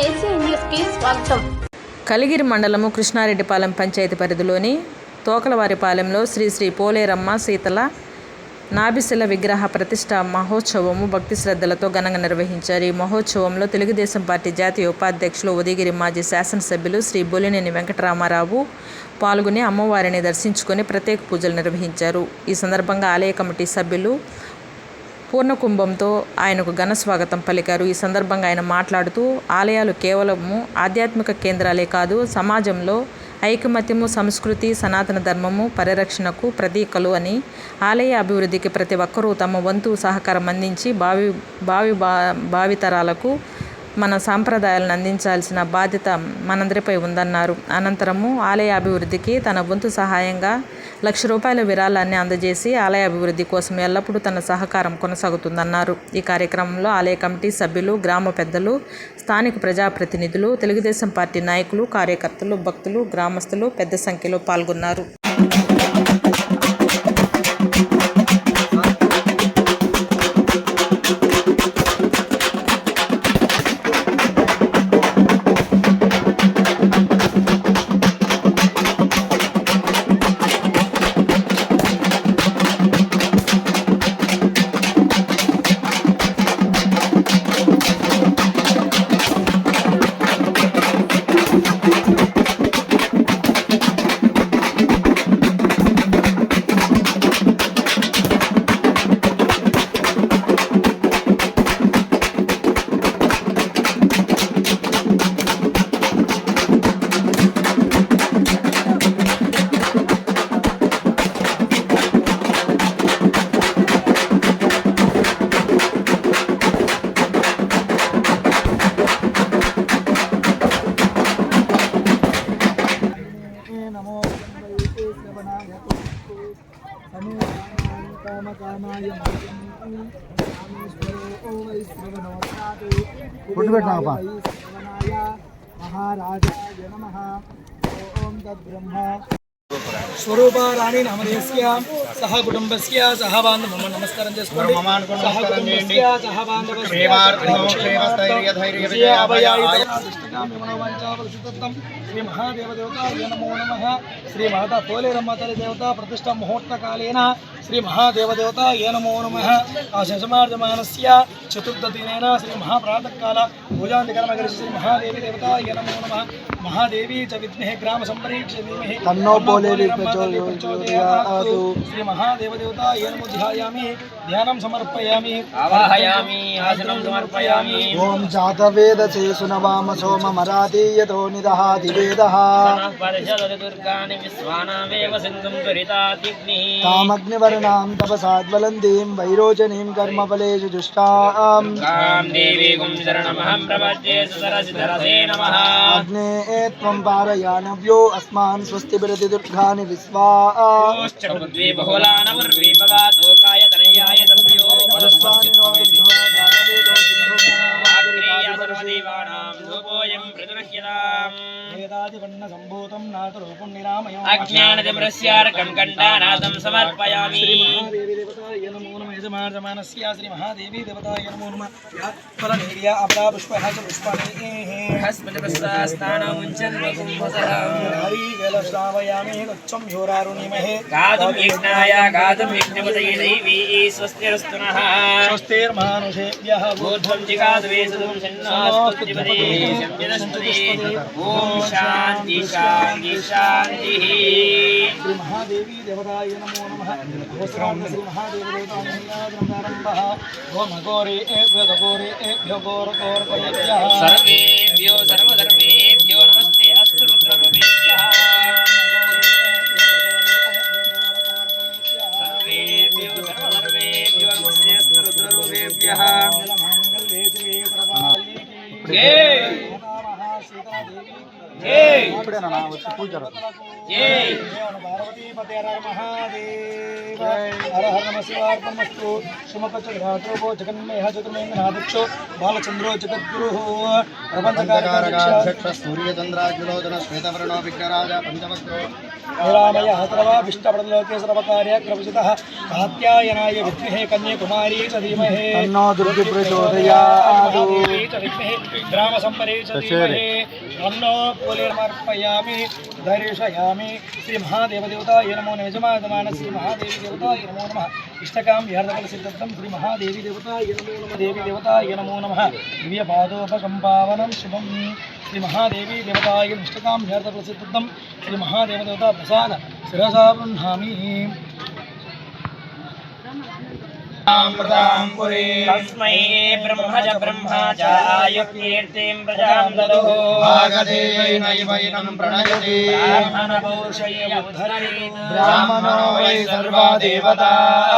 ACN న్యూస్కి స్వాగతం. కలిగిరి మండలము కృష్ణారెడ్డిపాలెం పంచాయతీ పరిధిలోని తోకలవారిపాలెంలో శ్రీ శ్రీ పోలేరమ్మ శీతల నాభిశిల విగ్రహ ప్రతిష్ఠ మహోత్సవము భక్తి శ్రద్ధలతో ఘనంగా నిర్వహించారు. ఈ మహోత్సవంలో తెలుగుదేశం పార్టీ జాతీయ ఉపాధ్యక్షులు ఉదయగిరి మాజీ శాసనసభ్యులు శ్రీ బొలినేని వెంకటరామారావు పాల్గొని అమ్మవారిని దర్శించుకొని ప్రత్యేక పూజలు నిర్వహించారు. ఈ సందర్భంగా ఆలయ కమిటీ సభ్యులు పూర్ణకుంభంతో ఆయనకు ఘన స్వాగతం పలికారు. ఈ సందర్భంగా ఆయన మాట్లాడుతూ ఆలయాలు కేవలము ఆధ్యాత్మిక కేంద్రాలే కాదు, సమాజంలో ఐకమత్యము, సంస్కృతి, సనాతన ధర్మము పరిరక్షణకు ప్రతీకలు అని, ఆలయ అభివృద్ధికి ప్రతి ఒక్కరూ తమ వంతు సహకారం అందించి భావితరాలకు మన సాంప్రదాయాలను అందించాల్సిన బాధ్యత మనందరిపై ఉందన్నారు. అనంతరము ఆలయ అభివృద్ధికి తన వంతు సహాయంగా ₹1,00,000 విరాళాన్ని అందజేసి ఆలయ అభివృద్ధి కోసం ఎల్లప్పుడూ తన సహకారం కొనసాగుతుందన్నారు. ఈ కార్యక్రమంలో ఆలయ కమిటీ సభ్యులు, గ్రామ పెద్దలు, స్థానిక ప్రజాప్రతినిధులు, తెలుగుదేశం పార్టీ నాయకులు, కార్యకర్తలు, భక్తులు, గ్రామస్తులు పెద్ద సంఖ్యలో పాల్గొన్నారు. महाराजाय नमः। ओम तद्ब्रह्म स्वरूपाराणी नामधेयस्य सह कुटुंबस्य सह बांधव नमस्कारं చేసుకోండి. सह कुटुंबस्य सह बांधवस्य श्री महादेव देवताय नमो नमः। श्री माता पोलेरम्म तल्ली देवता प्रतिष्ठा मुहूर्त कालेन श्री महादेव देवताय नमो नमः। आशंसमार्जमानस्य चतुर्थदिनेन श्री महाप्रातःकाल पूजान्तिकर्मकरिष्य श्री महादेवी देवताय नमो नमः। महादेवी च विद्महे ग्राम संपरीक्ष्य धीमहि तन्नो पोलेरम्म प्रचोदयात्। श्री महादेव देवताय नमो ध्यायामि, ध्यानं समर्पयामि, आवाहयामि, आसनं समर्पयामि। ओम जातवेदसे सुनवाम सोममराति यतो निदहाति वेदः दुर्गानि विश्वानामेव सिन्धुं दुरिताग्निः कामग्निवर्णां तपसाद्वलन्तीं वैरोचनीं कर्मफलेषु जुष्टां कां देवीं शरणमहं प्रपद्ये सुरसिधरसे नमः। अग्ने त्वं पारयानव्यो अस्मान् स्वस्तिभिरति दुर्गानि विश्वा ओश्चपृथ्वी बहुलानमुर्वी भवातोकाय तनयाय तभ्यो वरस्वानि नो अज्ञानतिमरस्यार्कं कण्डानादं समर्पयामि। श्री महादेवी देवताय नमो नमः। यजमानस्य श्री महादेवी देवताय नमो नमः। फलनेर्या अपरा पुष्पः च पुष्पाणि हस्पतिप्रस्तास्तानमुञ्चन्वकुम्भसरं हरिवेलश्रावयामि गच्छं ह्योरारुणिमहे गातुं यज्ञाय गातुं यज्ञपतये दैवी स्वस्तिरस्तु नः। स्वस्तिर्मानुषेभ्यः बोद्धं जिगाद्वेषं सन्नास्तुतिपदे शब्दस्पदे। ओम शांति शांति शांति। श्री महादेवी देवताय नमो नमः। श्री महादेव देवताय ओम गौरी गौरी सर्वेभ्यो सर्वधर्मेभ्यो नमस्ते अस्तु रुद्ररूपेभ्यः। सर्वेभ्यो सर्वधर्मेभ्यो नमस्ते अस्तु रुद्ररूपेभ्यः। ఇప్పుడేనా వచ్చి పూజ పార్వతీపతి హర మహాదేవ హర హర నమ శివార్పణమస్తు సుమపచ్చో జగన్మేహ చతుర్మేంద్రనాథక్షో బాలచంద్రో జగద్గురు ప్రపంచకారక సూర్యచంద్రాగ్నిలోచన శ్వేతవర్ణో విఘ్నరాజ పంచవక్రో రామయ హతరవాభిష్టపడలోకే సర్వకార్య ప్రవచితః కాత్యాయనాయ విద్మహే కన్యాకుమారీ చ ధీమహి తన్నో దుర్గి ప్రచోదయాత్ విద్మహే గ్రామ సంపరే చ ధీమహి తన్నో పోలేర్మర్పయామి ధైర్యయామి శ్రీ మహాదేవ దేవతాయ నమో నమః యజమానమాన శ్రీ మహాదేవి దేవతాయ నమో నమః ఇష్టకాం విహారఫల సిద్ధం శ్రీ మహాదేవి దేవతాయ నమో నమః దేవి దేవతాయ నమో నమః దివ్య పాదోపకంపావనం శుభం శ్రీ మహాదేవి దేవతాయ ఇష్టకాం విహారఫల సిద్ధం శ్రీ మహాదేవ దేవతా ప్రసాద శిరసా బృహామి तस्मै ब्रह्मज ब्रह्माचार्यकीर्तिं प्रजां ददुः भागदेवैनैवैनं प्रणयति ब्राह्मणो वै सर्वा देवताः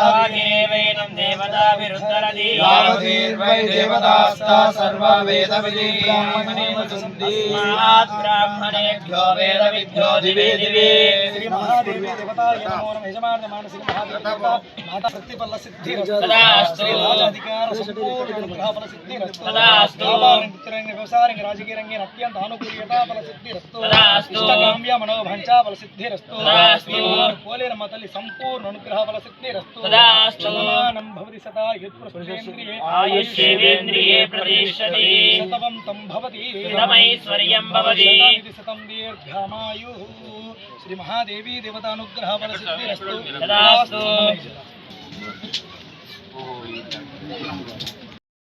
भागेवैनं देवताभिरुद्धरति यावतीर्वै देवतास्ता सर्वा वेदविदि ब्राह्मणेव तस्मात् ब्राह्मणेभ्यो वेदविभ्यो दिवे दिवे श्री महादेवी देवताय नमो नमः यजमानमान श्री महादेवी देवता माता प्रतिपल्ल सिद्धिरस्तु तदास्तु राजाधिकार संपूर्ण अनुग्रहफल सिद्धिरस्तु तदास्तु व्यापारंग व्यवसायरंग राजकीय रंगे अत्यंत अनुकूल्यता फल सिद्धिरस्तु तदास्तु इष्टकाम्य मनोभंचा फल सिद्धिरस्तु तदास्तु पोलेरम्म तल्ली संपूर्ण अनुग्रह फल सिद्धिरस्तु तदास्तु समानं भवति सदा यत्पुरुषेन्द्रिये आयुष्येवेन्द्रिये प्रतिष्ठति शतवं तं भवति शतमैश्वर्यं भवति शतमिति शतं दीर्घामायुः श्री महादेवी देवतानुग्रह फल सिद्धिरस्तु तदास्तु